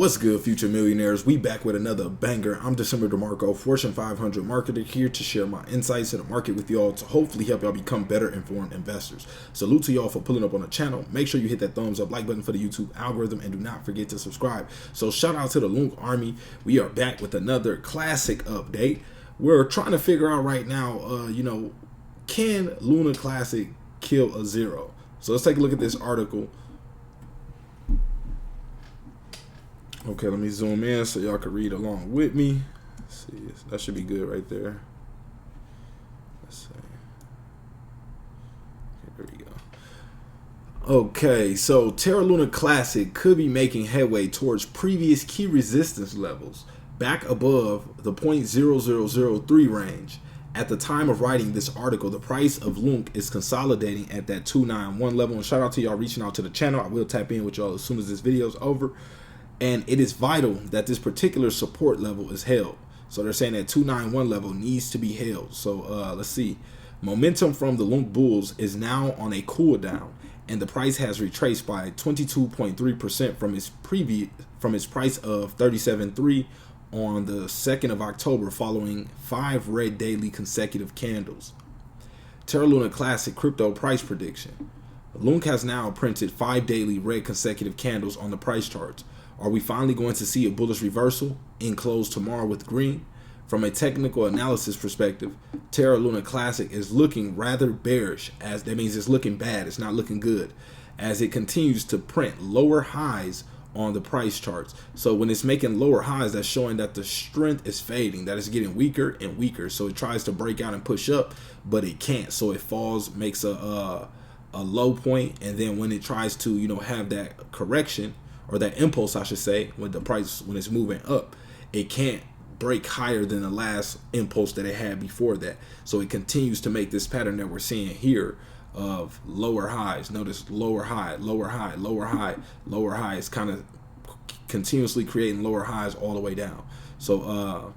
What's good, future millionaires? We back with another banger. I'm DecemberDeMarco, Fortune 500 marketer, here to share my insights to the market with y'all to hopefully help y'all become better informed investors. Salute to y'all for pulling up on the channel. Make sure you hit that thumbs up like button for the YouTube algorithm and do not forget to subscribe. So shout out to the Lunk Army. We are back with another classic update. We're trying to figure out right now, can Luna Classic kill a zero? So let's take a look at this article. Okay, let me zoom in so y'all can read along with me. Let's see, that should be good right there. Let's see. Okay, there we go. Okay, so Terra Luna Classic could be making headway towards previous key resistance levels, back above the 0.0003 range. At the time of writing this article, the price of Lunk is consolidating at that 291 level. And shout out to y'all reaching out to the channel. I will tap in with y'all as soon as this video is over. And it is vital that this particular support level is held. So they're saying that 291 level needs to be held. So let's see. Momentum from the Lunk Bulls is now on a cool down, and the price has retraced by 22.3% from its price of 37.3 on the 2nd of October, following 5 red daily consecutive candles. Terra Luna Classic crypto price prediction. Lunk has now printed 5 daily red consecutive candles on the price charts. Are we finally going to see a bullish reversal and close tomorrow with green? From a technical analysis perspective, Terra Luna Classic is looking rather bearish, as that means it's looking bad, it's not looking good, as it continues to print lower highs on the price charts. So when it's making lower highs, that's showing that the strength is fading, that it's getting weaker and weaker. So it tries to break out and push up, but it can't. So it falls, makes a low point, and then when it tries to have that correction, or that impulse, I should say, when the price, when it's moving up, it can't break higher than the last impulse that it had before that. So it continues to make this pattern that we're seeing here of lower highs. Notice lower high, lower high, lower high, lower high. It's kind of continuously creating lower highs all the way down. So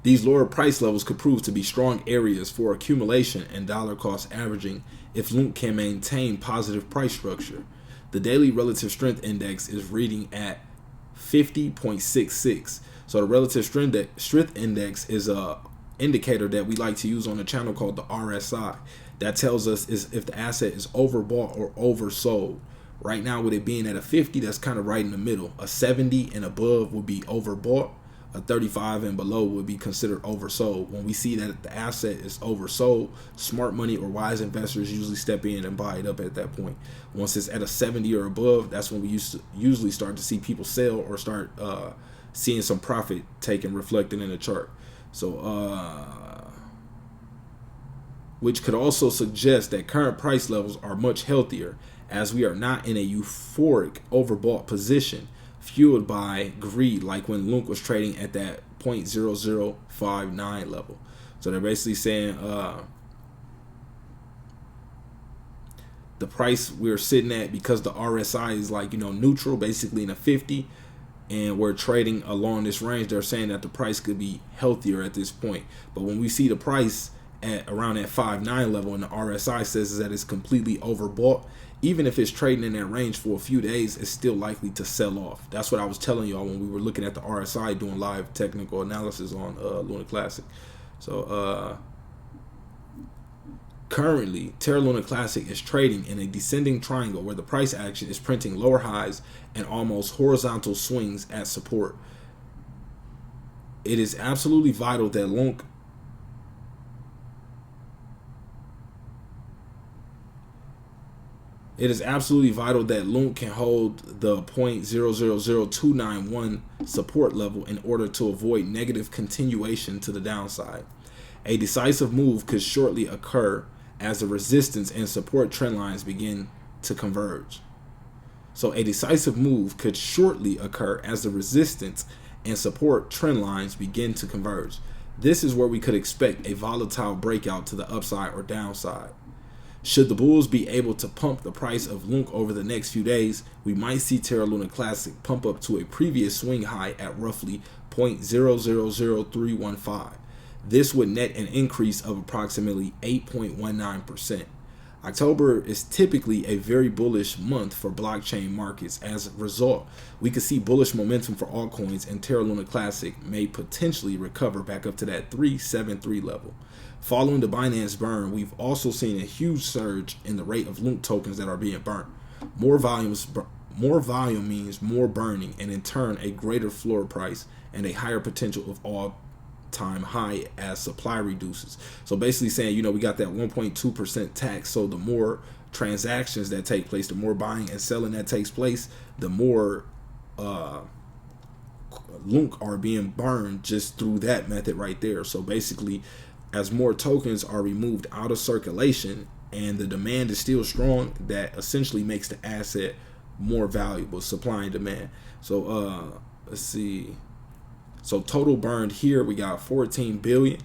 these lower price levels could prove to be strong areas for accumulation and dollar cost averaging if Lunk can maintain positive price structure. The daily relative strength index is reading at 50.66. So the relative strength index is a indicator that we like to use on the channel called the RSI. That tells us if the asset is overbought or oversold. Right now, with it being at a 50, that's kind of right in the middle. A 70 and above would be overbought. A 35 and below would be considered oversold. When we see that the asset is oversold, smart money or wise investors usually step in and buy it up at that point. Once it's at a 70 or above, that's when we usually start to see people sell or start seeing some profit taken reflected in the chart. So which could also suggest that current price levels are much healthier, as we are not in a euphoric overbought position fueled by greed, like when Lunk was trading at that 0.0059 level. So they're basically saying the price we're sitting at, because the RSI is like neutral, basically in a 50, and we're trading along this range, they're saying that the price could be healthier at this point. But when we see the price at around that 5.9 level and the RSI says that it's completely overbought, even if it's trading in that range for a few days, it's still likely to sell off. That's what I was telling y'all when we were looking at the RSI doing live technical analysis on Luna Classic. So currently, Terra Luna Classic is trading in a descending triangle where the price action is printing lower highs and almost horizontal swings at support. It is absolutely vital that Lunk can hold the 0.000291 support level in order to avoid negative continuation to the downside. A decisive move could shortly occur as the resistance and support trend lines begin to converge. So a decisive move could shortly occur as the resistance and support trend lines begin to converge. This is where we could expect a volatile breakout to the upside or downside. Should the bulls be able to pump the price of Lunk over the next few days, we might see Terra Luna Classic pump up to a previous swing high at roughly 0.000315. This would net an increase of approximately 8.19%. October is typically a very bullish month for blockchain markets. As a result, we could see bullish momentum for altcoins, and Terra Luna Classic may potentially recover back up to that 373 level. Following the Binance burn, we've also seen a huge surge in the rate of LUNC tokens that are being burnt. More volume means more burning, and in turn a greater floor price and a higher potential of all-time high as supply reduces. So basically saying, you know, we got that 1.2% tax. So the more transactions that take place, the more buying and selling that takes place, the more LUNC are being burned just through that method right there. So basically, as more tokens are removed out of circulation and the demand is still strong, that essentially makes the asset more valuable, supply and demand. So let's see. So total burned here, we got 14 billion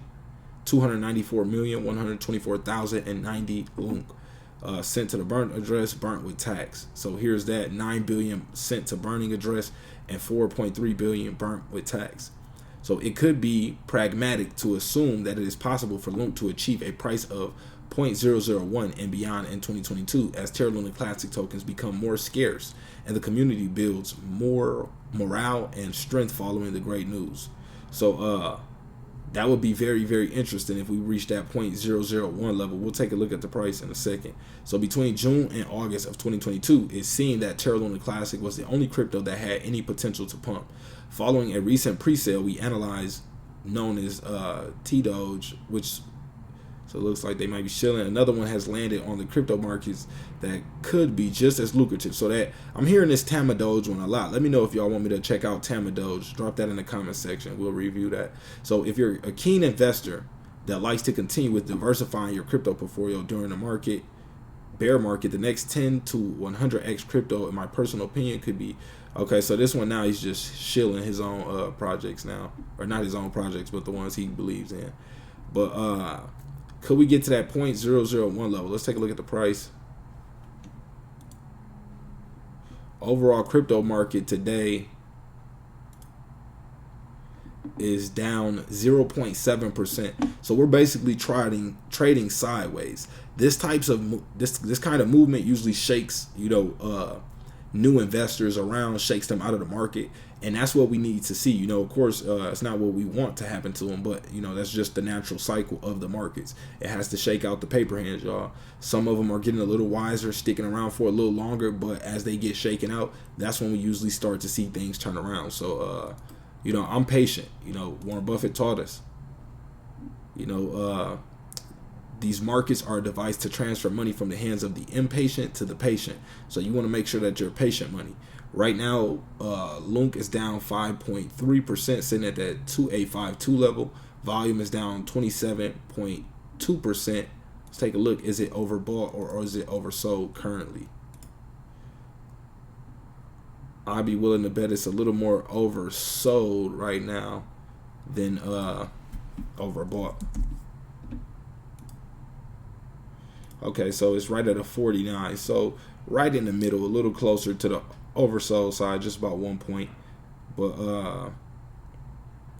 294,124,090 LUNC sent to the burnt address, burnt with tax. So here's that 9 billion sent to burning address and 4.3 billion burnt with tax. So it could be pragmatic to assume that it is possible for LUNC to achieve a price of 0.001 and beyond in 2022 as Terra Luna Classic tokens become more scarce and the community builds more morale and strength following the great news. So that would be very, very interesting if we reach that 0.001 level. We'll take a look at the price in a second. So between June and August of 2022, it seemed that Terra Luna Classic was the only crypto that had any potential to pump. Following a recent pre-sale we analyzed known as T-Doge, which so it looks like they might be shilling. Another one has landed on the crypto markets that could be just as lucrative. So that I'm hearing this Tama Doge one a lot. Let me know if y'all want me to check out Tama Doge. Drop that in the comment section. We'll review that. So if you're a keen investor that likes to continue with diversifying your crypto portfolio during the bear market, the next 10 to 100x crypto, in my personal opinion, could be okay. So this one now, he's just shilling his own projects now, or not his own projects, but the ones he believes in. But could we get to that 0.001 level? Let's take a look at the price. Overall crypto market today is down 0.7%. So we're basically trading sideways. This kind of movement usually shakes, you know, new investors around, shakes them out of the market, and that's what we need to see. You know, of course, it's not what we want to happen to them, but you know, that's just the natural cycle of the markets. It has to shake out the paper hands, y'all. Some of them are getting a little wiser, sticking around for a little longer, but as they get shaken out, that's when we usually start to see things turn around. So you know, I'm patient. You know, Warren Buffett taught us, you know, these markets are a device to transfer money from the hands of the impatient to the patient. So you want to make sure that you're patient money. Right now, LUNC is down 5.3%, sitting at that 2852 level. Volume is down 27.2%. Let's take a look. Is it overbought or is it oversold currently? I'd be willing to bet it's a little more oversold right now than overbought. Okay, so it's right at a 49. So right in the middle, a little closer to the oversold side, just about 1 point. But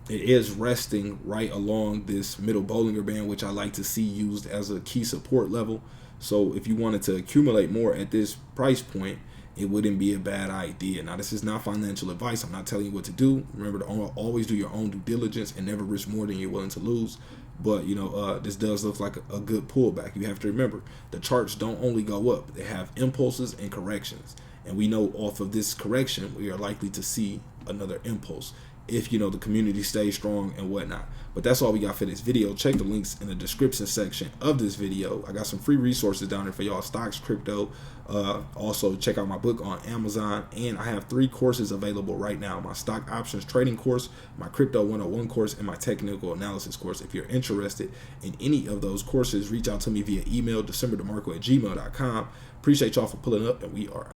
it is resting right along this middle Bollinger Band, which I like to see used as a key support level. So if you wanted to accumulate more at this price point, it wouldn't be a bad idea. Now, this is not financial advice. I'm not telling you what to do. Remember to always do your own due diligence and never risk more than you're willing to lose. But, you know, this does look like a good pullback. You have to remember, the charts don't only go up. They have impulses and corrections. And we know off of this correction, we are likely to see another impulse if, you know, the community stays strong and whatnot. But that's all we got for this video. Check the links in the description section of this video. I got some free resources down there for y'all, stocks, crypto. Also check out my book on Amazon, and I have 3 courses available right now: my stock options trading course, my crypto 101 course, and my technical analysis course. If you're interested in any of those courses, reach out to me via email, DecemberDeMarco@gmail.com. Appreciate y'all for pulling up, and we are